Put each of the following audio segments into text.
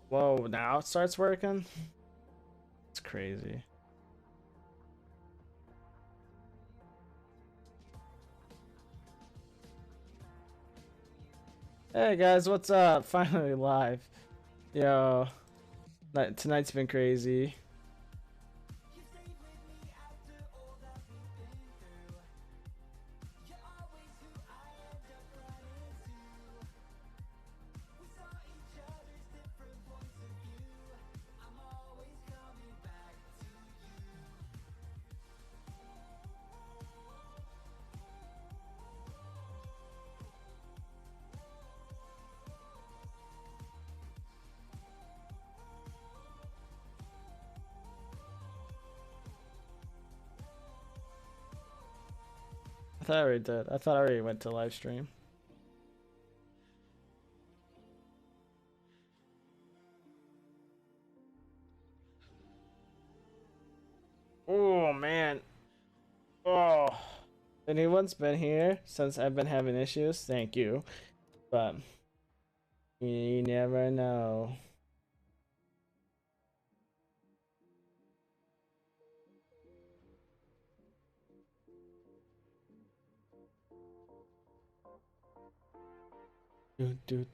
Whoa, now it starts working? It's crazy. Hey guys, what's up? Finally live. Yo, tonight's been crazy. I thought I already did. I thought I already went to live stream. Oh man. Oh. Anyone's been here since I've been having issues? Thank you. But you never know. Do.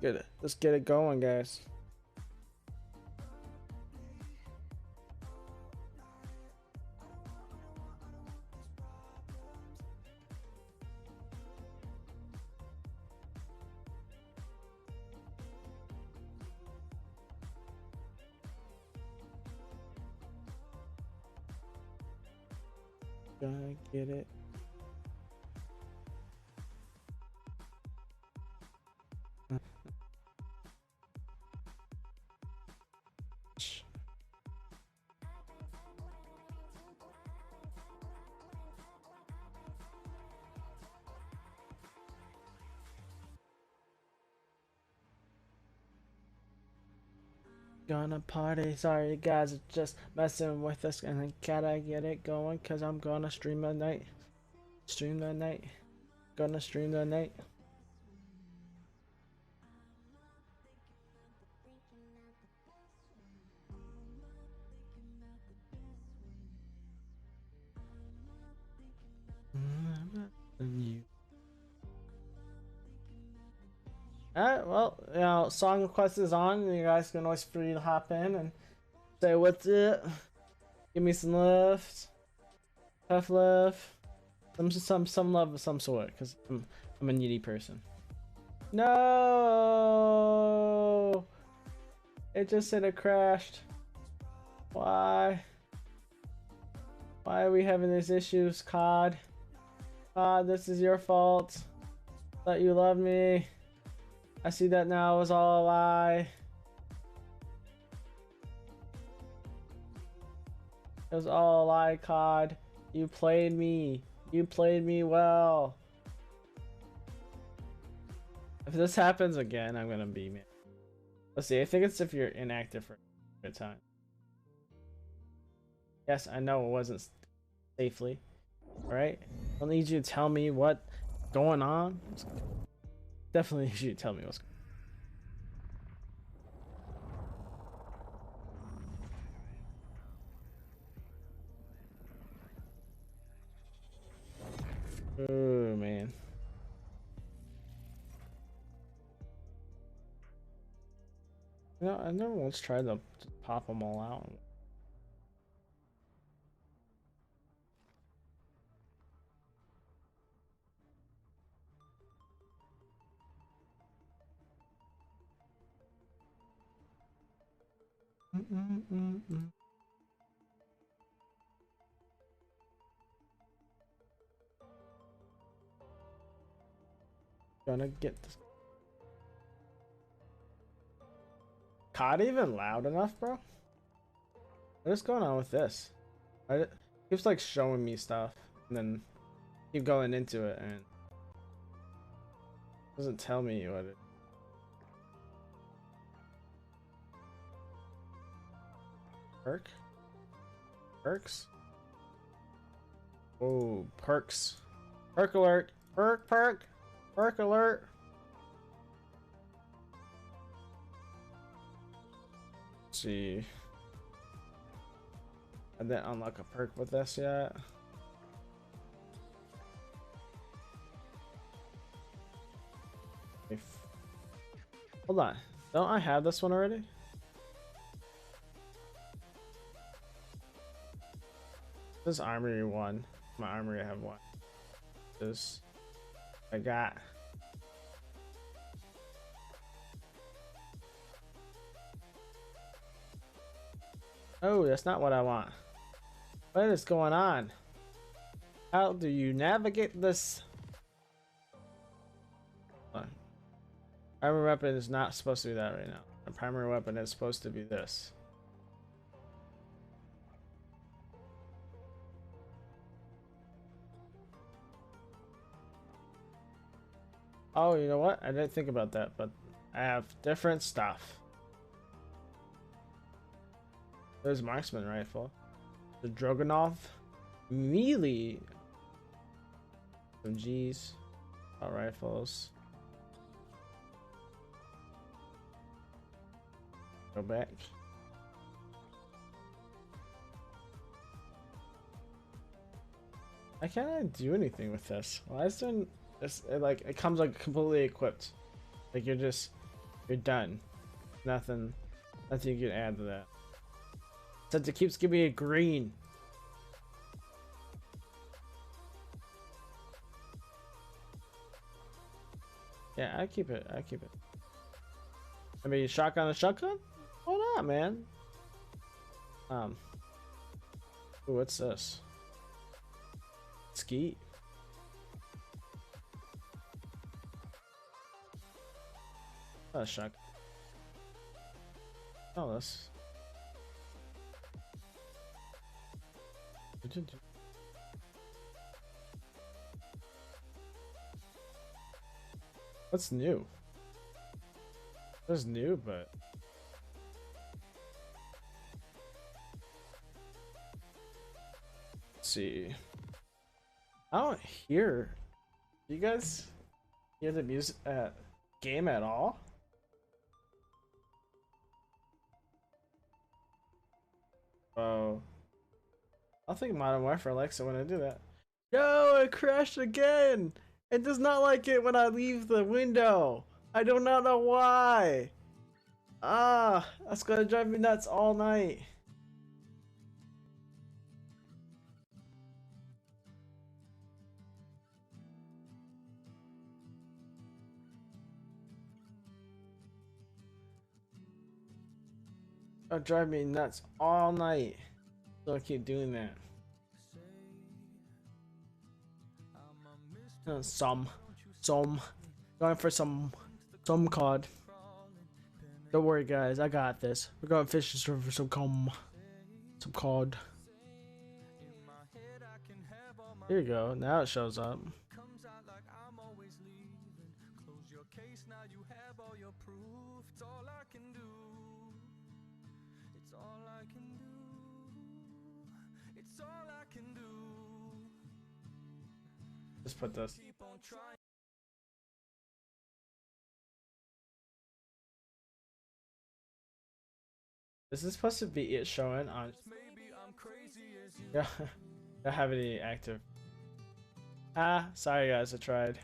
Get it. Let's get it going, guys. Gonna get it. Gonna party. Sorry guys, it's just messing with us, and I gotta get it going cause I'm gonna stream the night. Stream the night. Gonna stream the night. You. Alright, well, you know, song request is on. You guys can always free to hop in and say what's it. Give me some love. Tough love. Some love of some sort, because I'm a needy person. No, it just said it crashed. Why? Why are we having these issues, COD? COD, this is your fault. Thought you loved me. I see that now it was all a lie. It was all a lie, COD. You played me. You played me well. If this happens again, I'm gonna be mad. Let's see, I think it's if you're inactive for a good time. Yes, I know it wasn't safely. Alright? I don't need you to tell me what's going on. Definitely need you to tell me what's going on. Oh man. You know, I never once tried to pop them all out. Gonna get this. COD even loud enough, bro? What is going on with this? It keeps like showing me stuff and then keep going into it and it doesn't tell me what it. Perks? Oh, perks. Perk alert. Perk, perk. Perk alert. Let's see. I didn't unlock a perk with this yet. Hold on. Don't I have this one already? This armory one. My armory I have one. This I got. Oh, that's not what I want. What is going on? How do you navigate this? Primary weapon is not supposed to be that right now. A primary weapon is supposed to be this. Oh, you know what? I didn't think about that, but I have different stuff. There's marksman rifle. The Drogonov melee. Some G's. Rifles. Go back. I can't do anything with this. Why is there this? Like it comes like completely equipped. Like you're done. Nothing you can add to that. Since it keeps giving me a green. Yeah, I keep it. I keep it. I mean, shotgun a shotgun? Why not, man? Ooh, what's this? Ski. Oh, shotgun. Oh, this. What's new? What's new, but let's see. I don't hear. You guys hear the music game at all? Oh, I think Modern Warfare likes it when I do that. Yo, it crashed again. It does not like it when I leave the window. I do not know why. Ah, that's gonna drive me nuts all night. It'll drive me nuts all night. So I keep doing that. Some going for some COD. Don't worry, guys, I got this. We're going fishing for some COD. Here you go. Now it shows up. Just put this. Is this supposed to be it showing on? Yeah, don't have any active. Ah, sorry guys, I tried.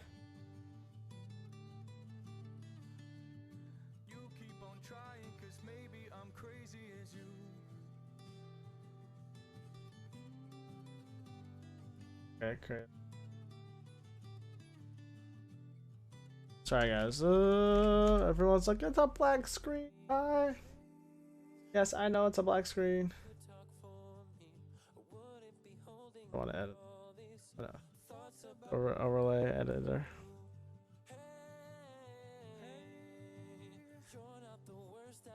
Okay, great. Sorry guys. Everyone's like, it's a black screen. Hi. Yes, I know it's a black screen. I want to edit. Overlay editor.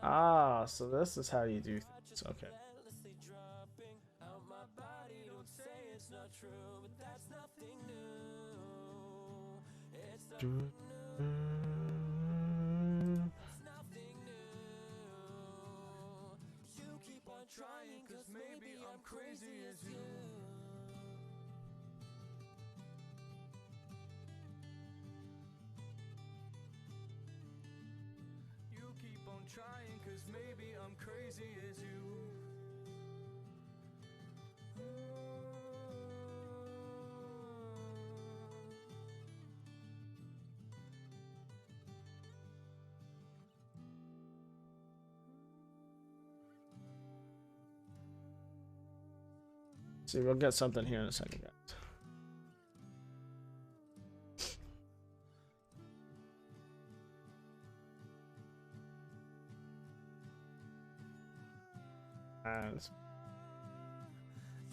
Ah, so this is how you do things. Okay. trying, cause maybe I'm crazy as you. See, we'll get something here in a second, guys.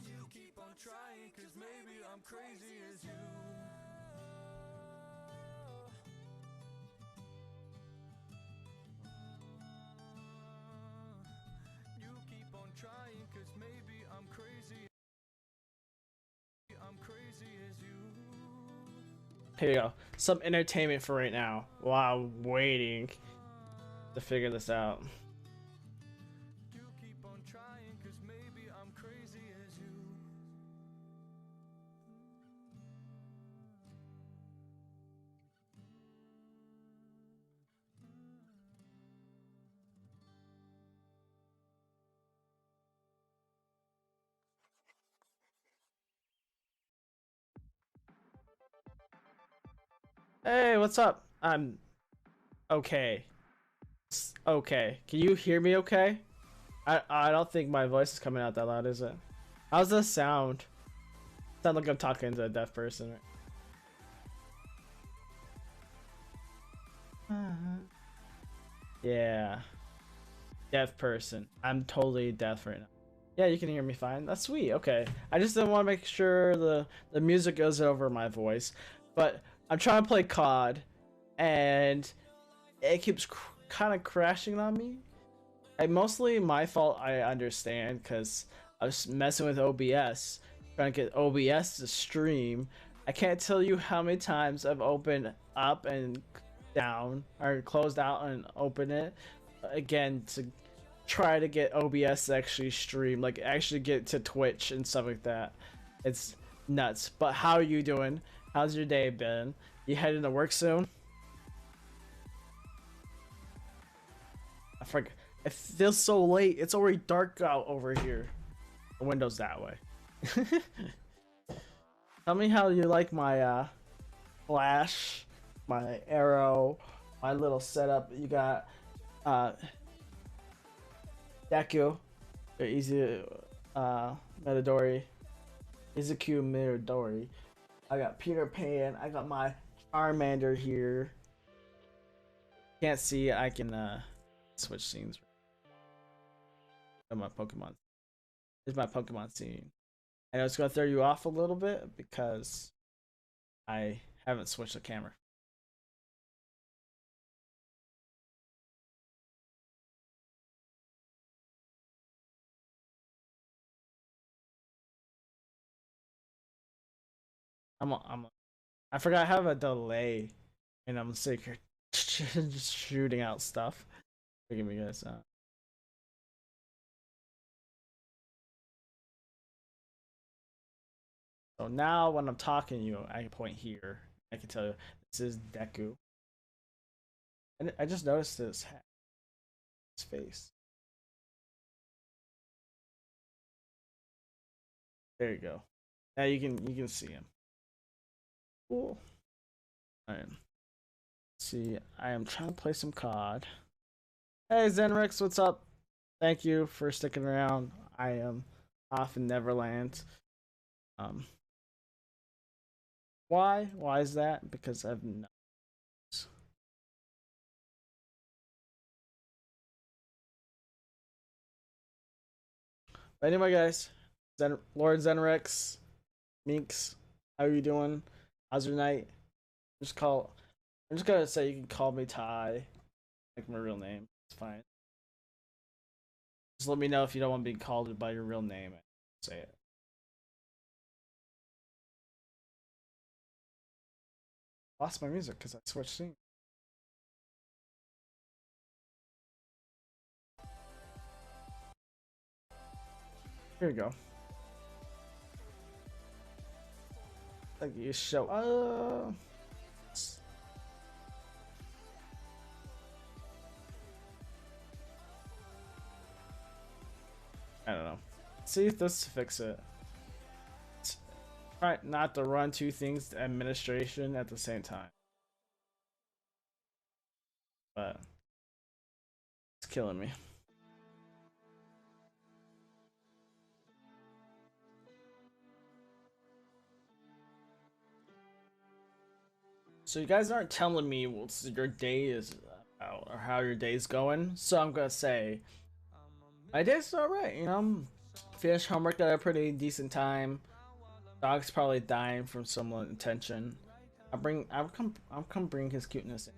You keep on trying, cause maybe I'm crazy as you. You keep on trying, cause maybe I'm crazy. I'm crazy as you. Here you go. Some entertainment for right now while I'm waiting to figure this out. You keep on trying, cause maybe I'm crazy as you. Hey, what's up? I'm okay. Okay. Can you hear me okay? I don't think my voice is coming out that loud, is it? How's the sound? Sound like I'm talking to a deaf person, right? Yeah. Deaf person. I'm totally deaf right now. Yeah, you can hear me fine. That's sweet. Okay. I just didn't want to make sure the music goes over my voice. But I'm trying to play COD and it keeps kind of crashing on me. Mostly my fault, I understand, because I was messing with OBS, trying to get OBS to stream. I can't tell you how many times I've opened up and down, or closed out and open it again to try to get OBS to actually stream, like actually get to Twitch and stuff like that. It's nuts. But how are you doing? How's your day been? You heading to work soon? I forgot. It feels so late. It's already dark out over here. The window's that way. Tell me how you like my flash, my arrow, my little setup. You got Deku, easy Metadori, Izuku Midori. I got Peter Pan. I got my Charmander here. Can't see. I can switch scenes. My Pokemon. This is my Pokemon scene. I know it's gonna throw you off a little bit because I haven't switched the camera. I forgot I have a delay, and I'm sick here just shooting out stuff. Forgive me, guys. So now when I'm talking to you, I can point here. I can tell you this is Deku. And I just noticed his face. There you go. Now you can see him. Cool. Alright. See, I am trying to play some COD. Hey Zenrix, what's up? Thank you for sticking around. I am off in Neverland. Um why? Why is that? Because I've no. But anyway, guys, Lord Zenrex, Minx, how are you doing? How's your night? I'm just gonna say you can call me Ty, like my real name. It's fine. Just let me know if you don't want to be called by your real name. Say it. Lost my music because I switched scenes. Here you go. Like you show. I don't know. See if this fix it. Try not to run two things administration at the same time. But it's killing me. So you guys aren't telling me what your day is about or how your day's going. So I'm gonna say my day's alright, you know. Finished homework at a pretty decent time. Dog's probably dying from some attention. I'll come bring his cuteness in.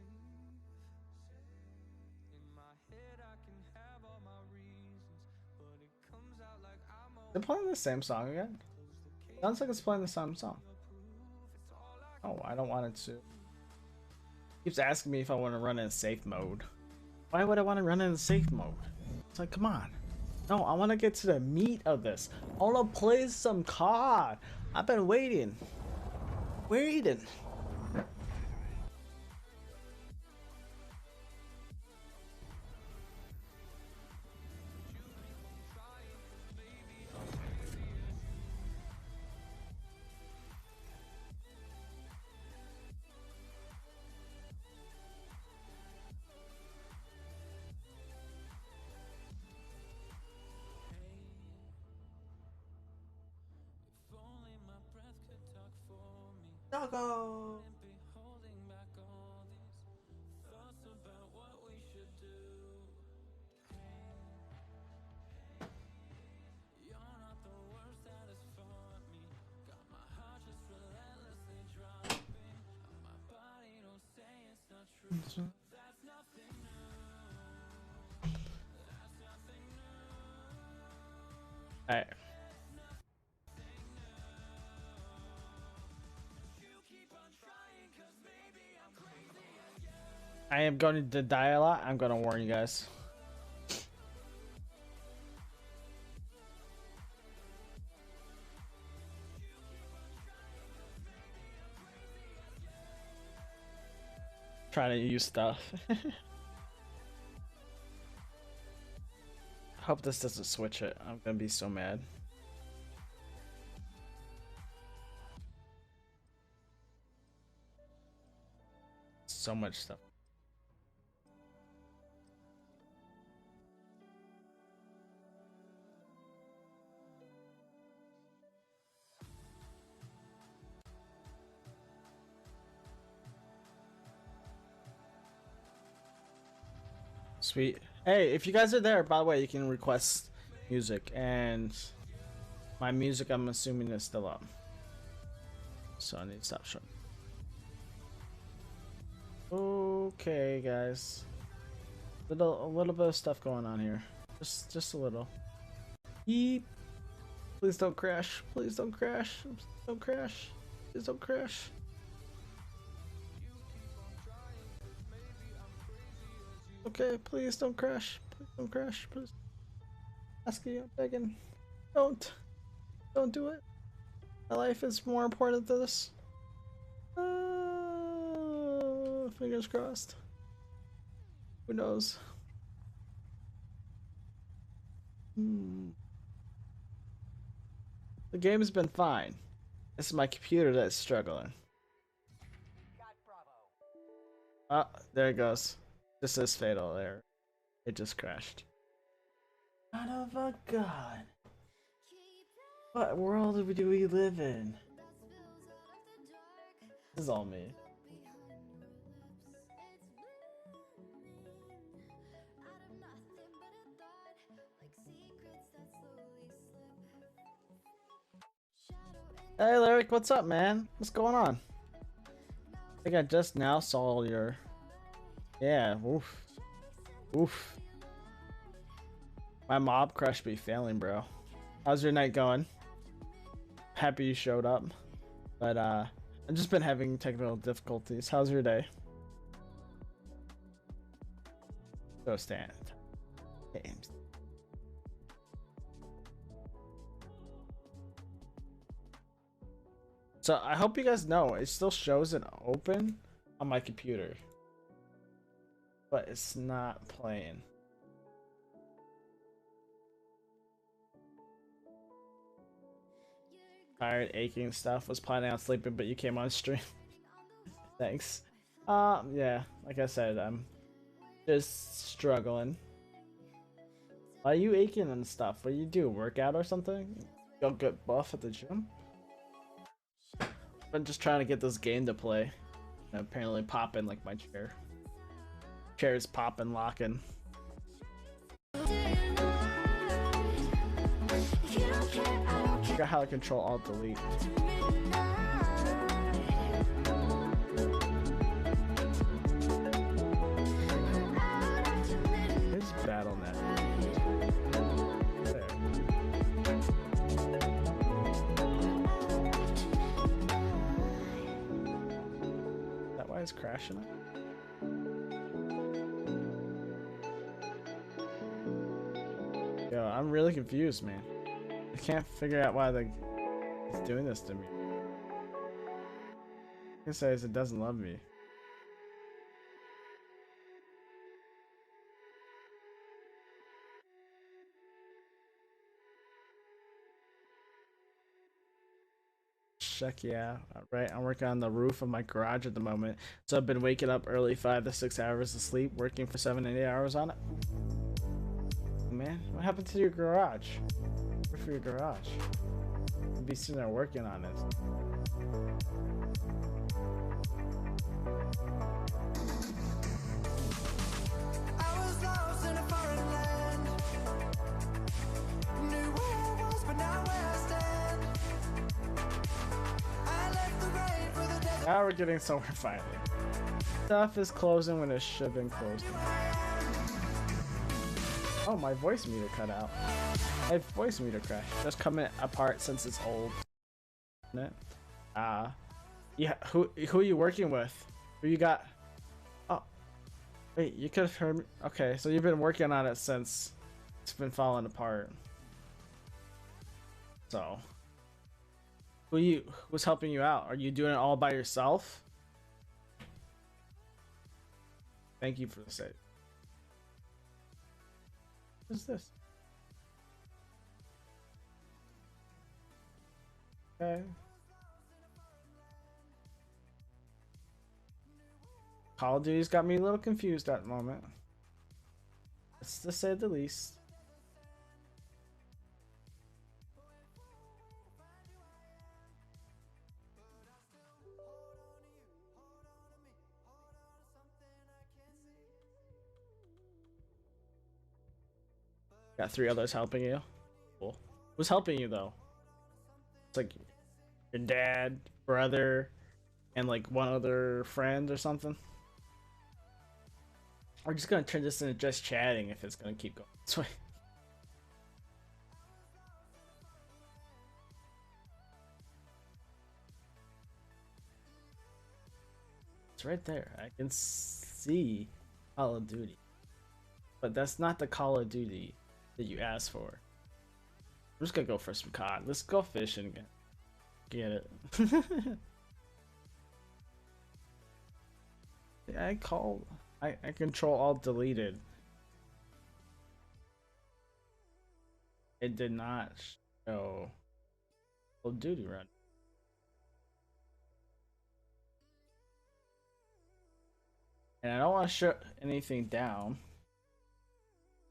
They're playing the same song again. Sounds like it's playing the same song. Oh, I don't want it to. Keeps asking me if I want to run in safe mode. Why would I want to run in safe mode? It's like, come on. No, I want to get to the meat of this. I want to play some COD. I've been waiting. Waiting. Doggo. Alright. I am going to die a lot. I'm going to warn you guys. Trying to use stuff. Hope this doesn't switch it. I'm gonna be so mad. So much stuff. Sweet. Hey, if you guys are there, by the way, you can request music, and my music, I'm assuming, is still up. So I need to stop showing. Okay, guys. A little bit of stuff going on here. Just a little. Yeep. Please don't crash. Please don't crash. Don't crash. Please don't crash. Okay, please don't crash. Please don't crash. Please. Asking you, begging. Don't do it. My life is more important than this. Fingers crossed. Who knows? The game has been fine. It's my computer that's struggling. Oh, there it goes. This is fatal there. It just crashed. Son of a god. What world do we live in? This is all me. Hey Lyric, what's up, man? What's going on? I think I just now saw your... Yeah, oof. Oof. My mob crush be failing, bro. How's your night going? Happy you showed up. But, I've just been having technical difficulties. How's your day? Go stand. Games. So I hope you guys know it still shows it open on my computer, but it's not playing. tired, aching stuff. Was planning on sleeping, but you came on stream. Thanks. Yeah, like I said, I'm just struggling. Why are you aching and stuff? What do you do? Workout or something? Go get buff at the gym? I'm just trying to get this game to play. And apparently popping like my chair. Chair's popping, locking. Figure out how to control alt delete. Here's BattleNet. There. Is that why it's crashing it? Yo, I'm really confused, man. I can't figure out why it's doing this to me. It says it doesn't love me. Check, yeah. Alright, I'm working on the roof of my garage at the moment. So I've been waking up early, 5 to 6 hours of sleep, working for 7 to 8 hours on it. Man, what happened to your garage? Work for your garage. You'd be sitting there working on it. I was lost in a foreign land. Knew where I was, but now where I stand. I left the rain for the desert. Now we're getting somewhere finally. Stuff is closing when it should have been closing. Oh, my voice meter cut out. My voice meter crashed. Just coming apart since it's old. Yeah. Who are you working with? Who you got? Oh, wait. You could have heard me. Okay, so you've been working on it since it's been falling apart. So, who's helping you out? Are you doing it all by yourself? Thank you for the save. What is this? Okay. Call of Duty's got me a little confused at the moment. That's to say the least. Got 3 others helping you. Cool. Who's helping you though? It's like your dad, brother, and like one other friend or something. We're just gonna turn this into just chatting if it's gonna keep going this way. It's right there. I can see Call of Duty. But that's not the Call of Duty that you asked for. I'm just gonna go for some COD. Let's go fishing again. Get it. Yeah, I control alt deleted. It did not show Call of Duty run. And I don't want to shut anything down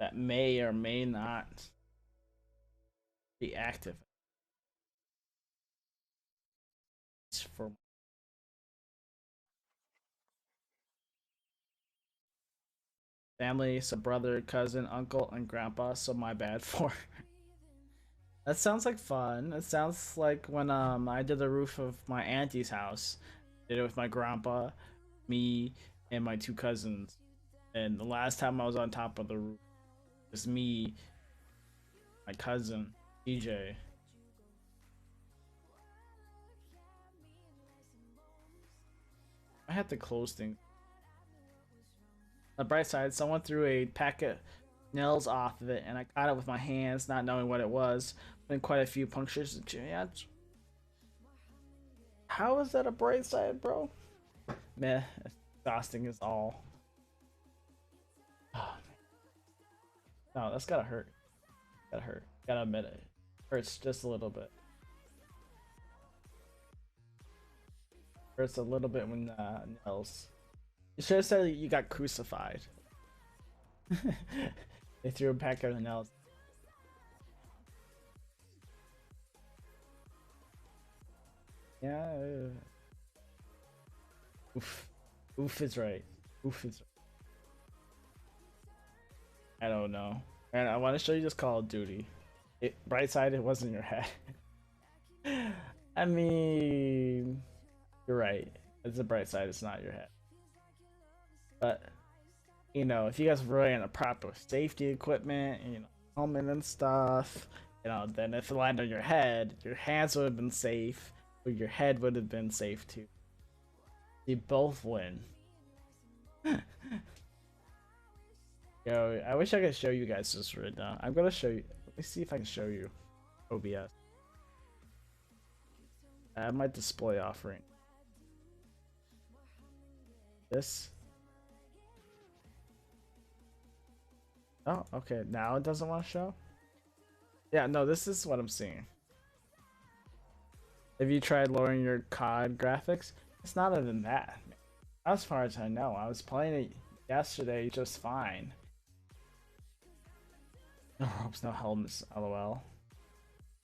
that may or may not be active. It's for family, so brother, cousin, uncle, and grandpa. So my bad for. That sounds like fun. It sounds like when I did the roof of my auntie's house. Did it with my grandpa, me, and my 2 cousins. And the last time I was on top of the roof, it was me, my cousin, DJ. I had to close things. On the bright side, someone threw a packet nails off of it, and I got it with my hands, not knowing what it was. Been quite a few punctures. Yeah. How is that a bright side, bro? Meh, exhausting is all. Oh, no, that's gotta hurt. Gotta hurt. Gotta admit it. Hurts just a little bit. hurts a little bit when nails. You should have said you got crucified. They threw a pack of nails. Yeah. Oof. Oof is right. Oof is right. I don't know. And I want to show you this Call of Duty. Bright side, it wasn't your head. I mean, you're right. It's the bright side, it's not your head. But, you know, if you guys were wearing a proper safety equipment, you know, helmet and stuff, you know, then if it landed on your head, your hands would have been safe, but your head would have been safe too. You both win. Yo, I wish I could show you guys this right now. I'm gonna show you. Let me see if I can show you OBS. I have my display offering. This. Oh, okay. Now it doesn't want to show? Yeah, no, this is what I'm seeing. Have you tried lowering your COD graphics? It's not even that. As far as I know, I was playing it yesterday just fine. No ropes, no helmets, lol.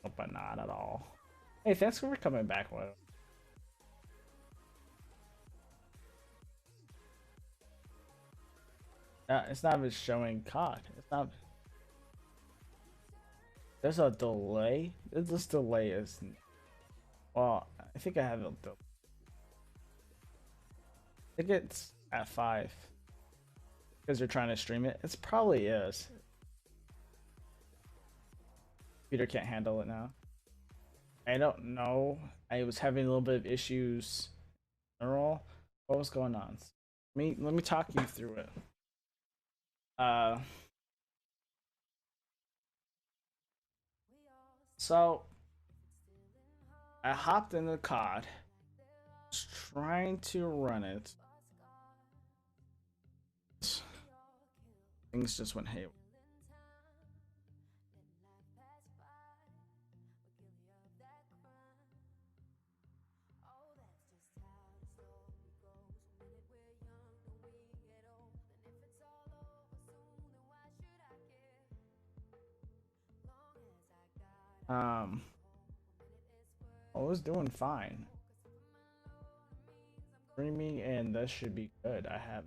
Oh, but not at all. Hey, thanks for coming back, Will. It's not even showing COD. It's not. There's a delay. This delay is. Well, I think I have a delay. I think it's at 5 because you're trying to stream it. It probably is. Computer can't handle it now. I don't know. I was having a little bit of issues. General, what was going on? Let me talk you through it. So I hopped in the COD, was trying to run it. Things just went haywire. I was doing fine. Streaming and this should be good. I have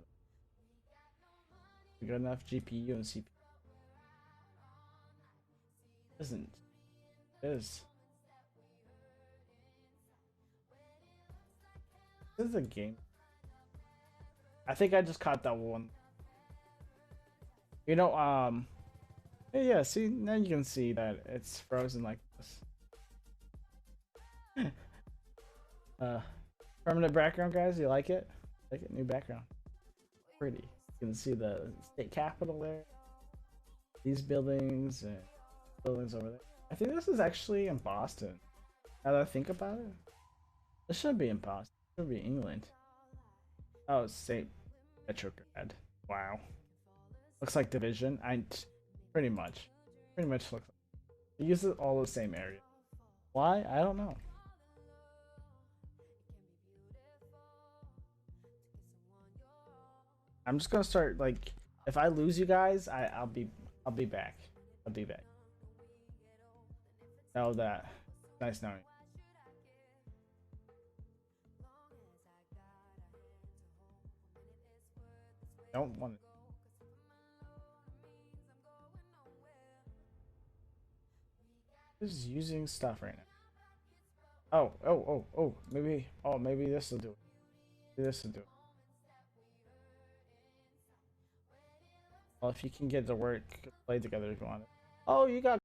good enough GPU and CPU. Isn't is this is a game? I think I just caught that one. You know, yeah, see, now you can see that it's frozen like this. Permanent background, guys, you like it? Like it? New background. Pretty. You can see the state capitol there. These buildings and buildings over there. I think this is actually in Boston. Now that I think about it, this should be in Boston. It should be England. Oh, St. Petrograd. Wow. Looks like Division. Pretty much looks like it uses all the same area. Why? I don't know. I'm just gonna start like if I lose you guys, I'll be back. I'll be back. Know that. Nice knowing. Don't want it. Just using stuff right now. Oh, maybe this will do it. Maybe this will do it. Well, if you can get to work, play together if you want it. Oh, you got